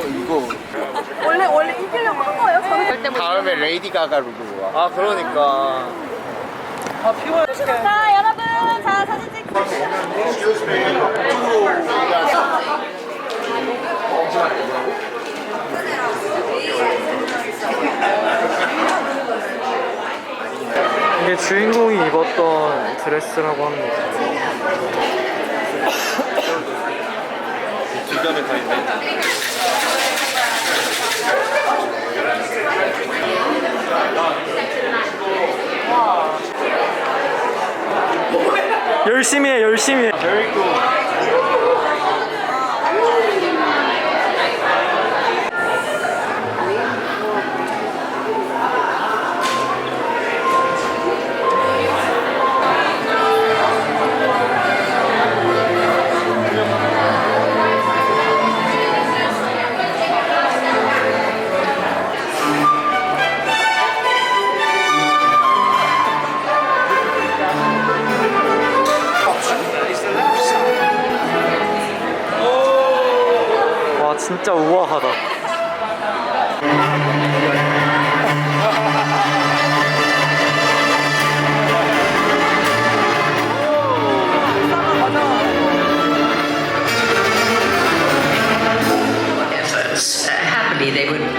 이거 원래 이기려고 한 거예요? 저는 절대 못. 다음에 레이디 가가로 와. 아 그러니까. 아 피곤해. 자 여러분, 자 사진 찍. 이게 주인공이 입었던 드레스라고 합니다. 두 점에 다 있네. 열심히 해, 열심히 해. Very cool. 와 진짜 우아하다. efforts. Happily, they would.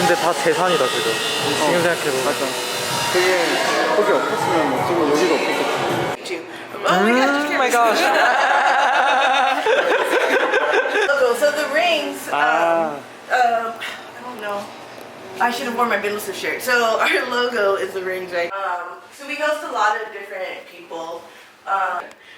근데 다 재산이다 지금. 지금 생각해보면. 맞아. 그게 거기 없었으면 지금 여기도 없었겠지. my gosh. So the rings, I don't know. I should have worn my Billisa shirt. So our logo is the rings, right? So we host a lot of different people.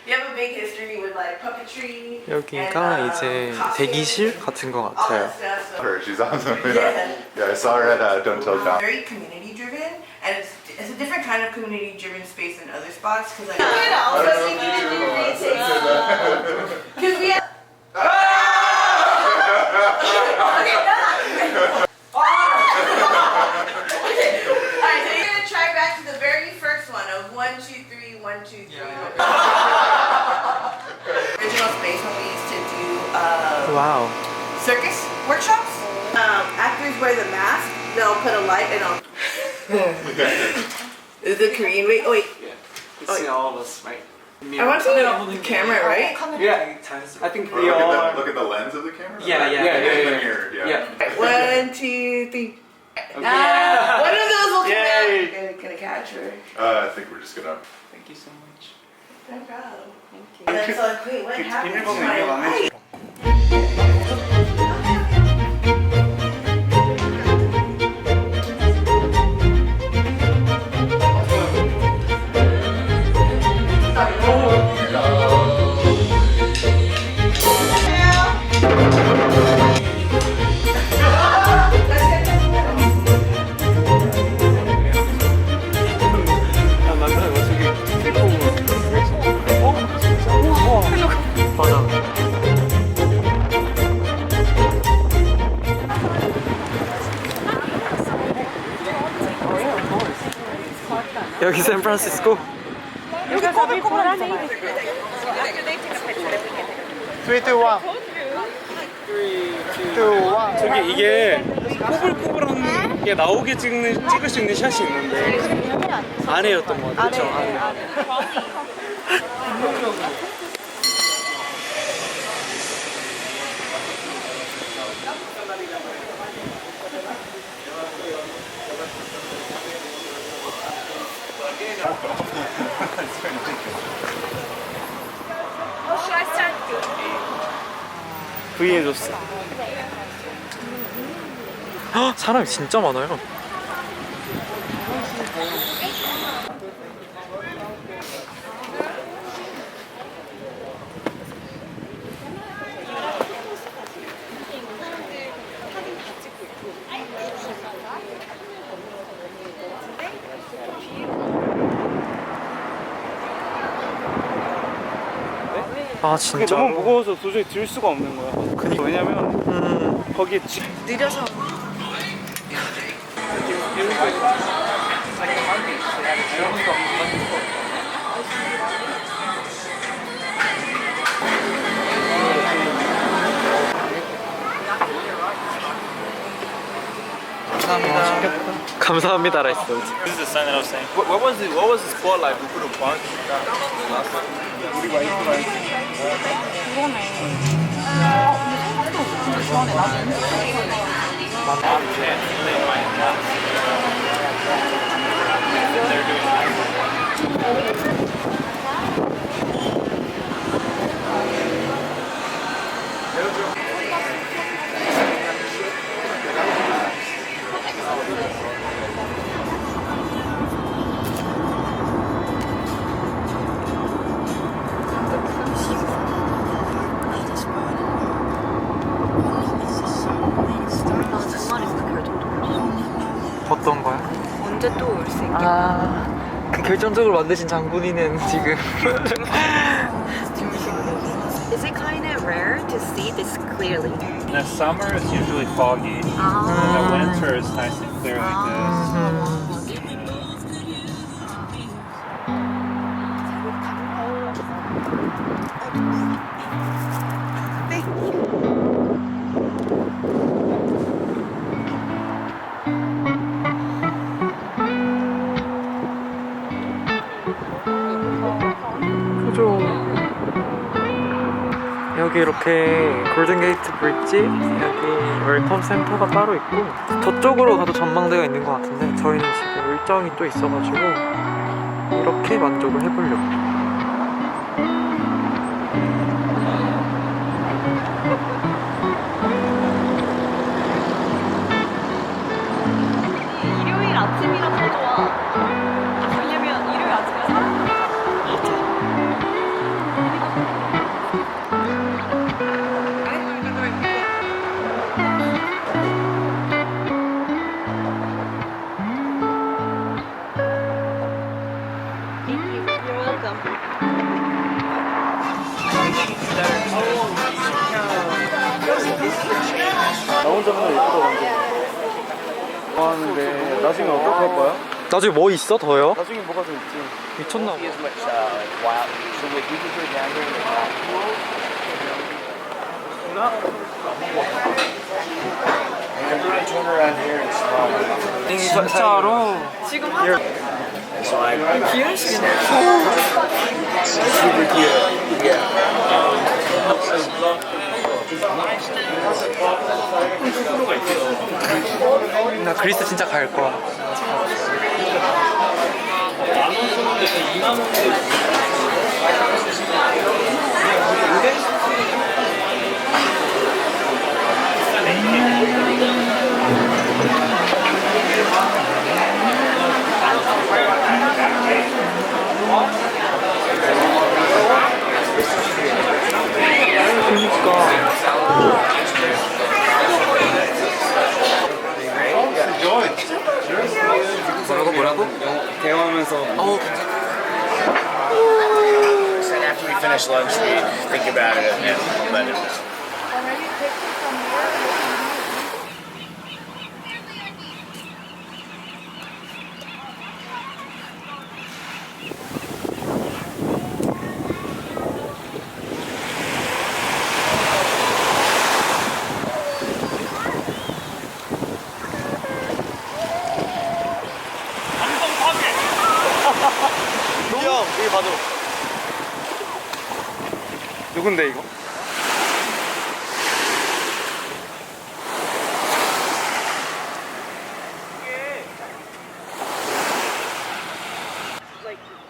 We have a big history with like puppetry. 여기가 이제 대기실 같은 것 All 같아요. that stuff. So Her, she's awesome. Yeah. Yeah, I saw her at Don't Tell John. very community driven, and it's a different kind of community driven space than other spots because like you know, so you need to do retake because we have. Alright, so you're gonna try back to the very first one of 1, 2, 3, 1, 2, 3. Original space when we used to do 와우. circus workshops. Actors wear the mask. They'll put a light and on. Is the Korean way? Oh wait, See all of us, right? I want to see the camera, right? Yeah, I think we Look all. at the lens of the camera. Yeah. In the mirror. Yeah. 1, 2, 3. One of those will come out. Gonna catch her. I think we're just gonna. Thank you so much. No problem. Thank you. And then so like, wait, what happened to my life? 맞아. 여기 샌프란시스코? 여기 꼬불꼬불하지. 3, 2, 1. 2, 1. 저기 이게 꼬불꼬불한 게 나오게 찍을 수 있는 샷이 있는데 안에였던 것 같아요. 그쵸? 안에. V 해줬어. 헉, 사람이 진짜 많아요. 아 그게 진짜 너무 무거워서 도저히 들 수가 없는 거야. 그니까. 왜냐면 거기에 느려서. 감사합니다 라이스. This is the sign that I was saying. What was the spot like? We put a bunch. 어떤 거요? 언제 또 올 수 있게. 그 결정적으로 만드신 장군이는 지금 Is it kind of rare to see this clearly? In the summer it's usually foggy. In the winter it's nice and clear like this. 여기 이렇게 골든게이트 브릿지, 여기 웰컴 센터가 따로 있고 저쪽으로 가도 전망대가 있는 것 같은데 저희는 지금 일정이 또 있어가지고 이렇게 만족을 해보려고. 일요일 아침이라 더 좋아. 왜냐면 일요일 아침에 사람들이 You're welcome. 나 혼자 맨날 예쁘다고 하는데 나중에 어떻게 할 거야? 나중에 뭐 있어 더요? 나중에 뭐가 좀 있지. 미쳤나 봐. 진짜로? 지금 하자. 귀여우시겠네. 나 그리스 진짜 갈 거야. 뭐라고? 대화하면서. And after we finish lunch, we think about it and let it. 형, 여기 봐도. 누군데 이거?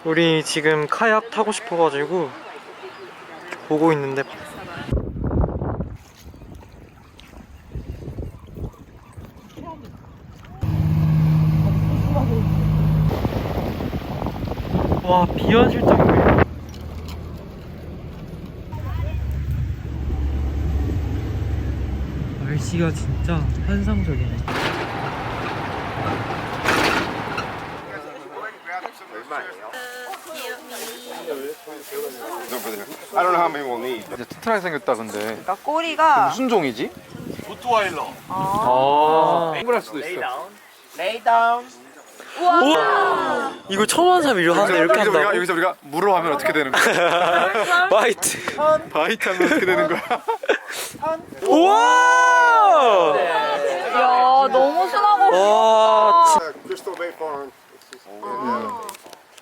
우리 지금 카약 타고 싶어가지고 보고 있는데 와 비와실 정도예요. 날씨가 진짜 환상적이네. I don't know how many we'll need. 이제 튼튼하게 생겼다 근데. 그러니까 꼬리가 무슨 종이지? 로트와일러. 동그랄 수도 있어. Lay down. 우와. 이거 처음 하는 사람이 이렇게 여기서 한다고? 여기서 우리가 물어 하면 어떻게 되는 거야? 화이트. 바이트 하면 어떻게 되는 거야? 우와! 야 너무 순하고. 와, Crystal Bay Farm.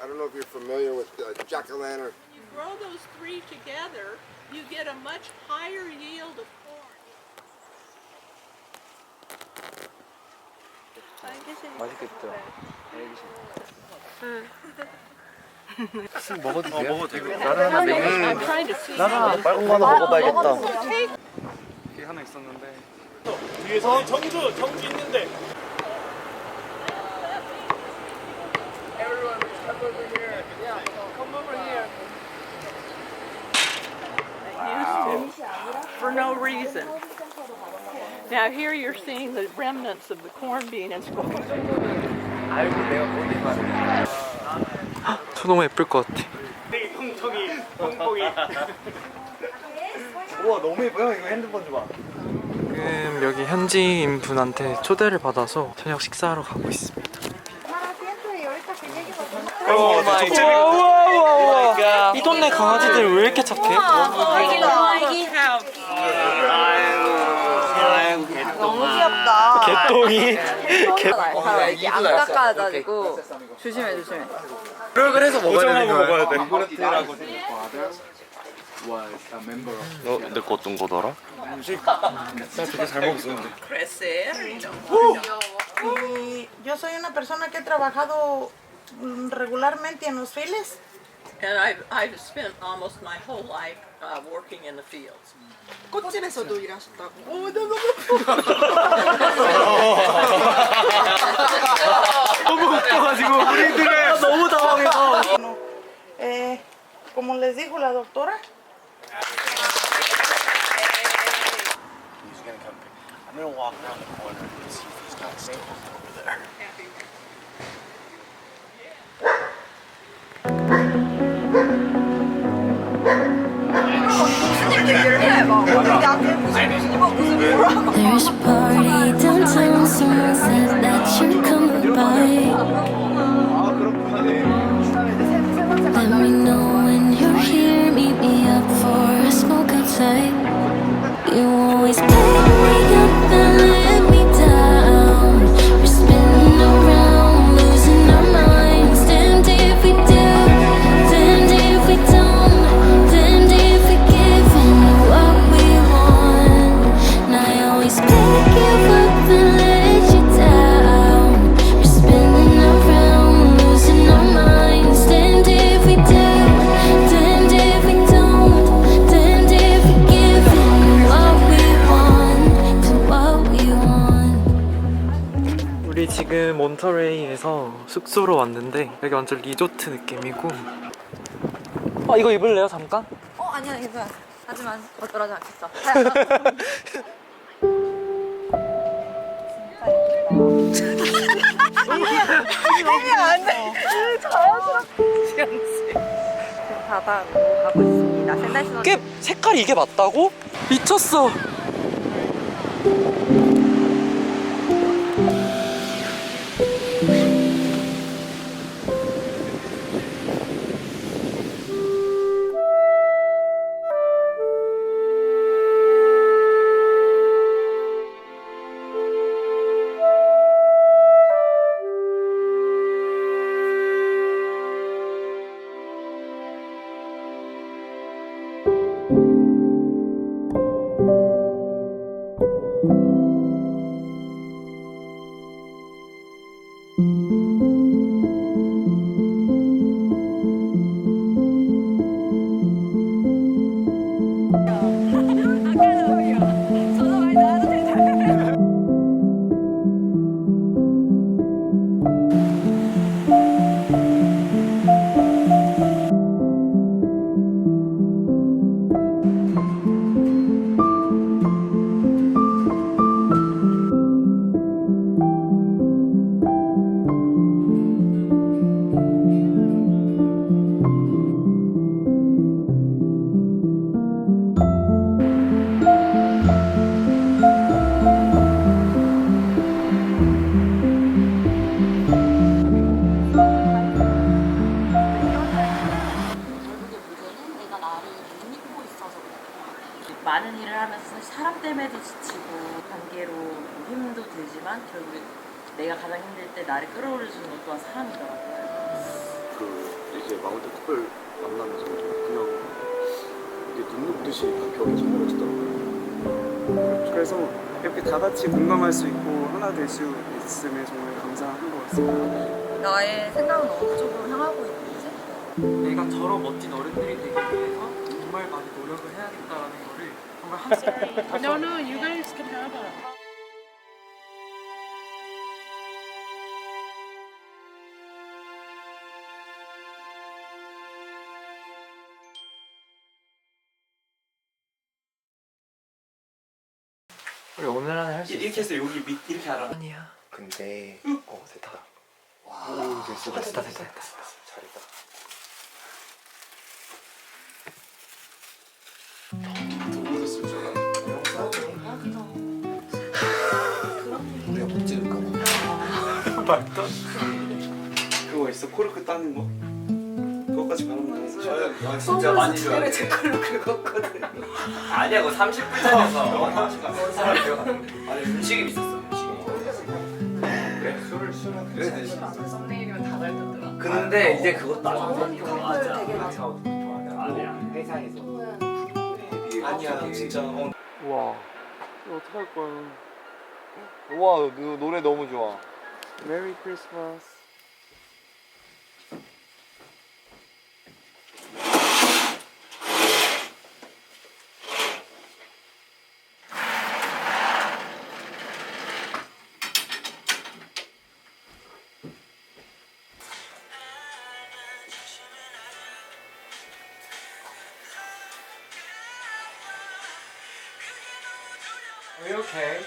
I don't know if you're familiar with jack-o'-lantern. You grow those three together, you get a much higher yield of corn. 맛있겠죠. 먹어도 돼요? 먹어도 되고. 나는 하나 I'm trying to see. 빨간 거 하나 먹어봐야겠다. 이게 하나 있었는데. 뒤에서 정주 있는데. For no reason. Now here you're seeing the remnants of the corn being in school. 저 너무 예쁠 것 같아. 뽕뽕이. 우와 너무 예뻐요. 이거 핸드폰 좀 봐. 지금 여기 현지인 분한테 초대를 받아서 저녁 식사하러 가고 있습니다. 우와. 이 동네 강아지들 왜 이렇게 착해? 너무 귀엽다. 개똥이. 이게 안 깎아가지고 조심해. 그래서 먹어야 되는 거야. 먹어야 돼. was a member of. 내 거 어떤 거더라? 나 되게 잘 먹었었는데. Crecer. Y yo soy una persona que he trabajado regularmente en los files. And I've spent almost my whole life working in the fields. 꽃집에서도 일하셨다고. 너무 웃겨가지고 우리들의 너무 당황해서. Como les dijo la doctora. He's gonna come. I'm gonna walk around the corner and see if he's not still over there. There's a party downtown, someone said that you're coming by. Let me know when you're here, meet me up for a smoke outside. You always pick me up and let me down. We're spinning around, losing our minds. Damned if we do, damned if we don't, damned if we give in what we want. And I always pick you up and let you down. We're spinning around, losing our minds. Damned if we do, damned if we don't, damned if we give in what we want, to what we want. 우리 지금 몬터레이에서 숙소로 왔는데 여기 완전 리조트 느낌이고. 이거 입을래요 잠깐? 아니야 괜찮아. 하지만 어떠하지 않겠어. 바다로 가고 있습니다. 샌달시너. 이게 색깔이 이게 맞다고? 미쳤어. 많은 일을 하면서 사실 사람 때문에도 지치고 관계로 힘도 들지만 결국에 내가 가장 힘들 때 나를 끌어올려주는 것 또한 사람이더라고요. 이제 마운트 커플 만나면서 그냥 이게 눈 녹듯이 다 벽에 손을 얹더라고요. 그래서 이렇게 다 같이 공감할 수 있고 하나 될 수 있음에 정말 감사한 것 같습니다. 나의 생각은 어느 쪽으로 향하고 있는지? 내가 저런 멋진 어른들이 되기 위해서 정말 많이 노력을 해야겠다라는 거를 정말 항상 No, no, you guys can have it. 우리 오늘 안에 할 수 있어. 이렇게 해서 여기 밑 이렇게 알아. 아니야. 근데 됐다. 오, 됐다. 잘했다. 우리가 못 찍을까 봐. 맞다. 그거 있어 코르크 따는 거. 그거까지 바라면 돼. 진짜 많이 좋아해. 제 걸로 긁었거든. 아니야, 그거 30분 전에서 아니 음식이 있었어. 그래? 썸네일이면 다 잘 떴더라. 근데 이제 그것도 안 돼. 되게 많아. 아니야, 회사에서. 아니야 진짜. 우와. 이거 어떡할 거야. 우와, 노래 너무 좋아. 메리 크리스마스. Are you okay?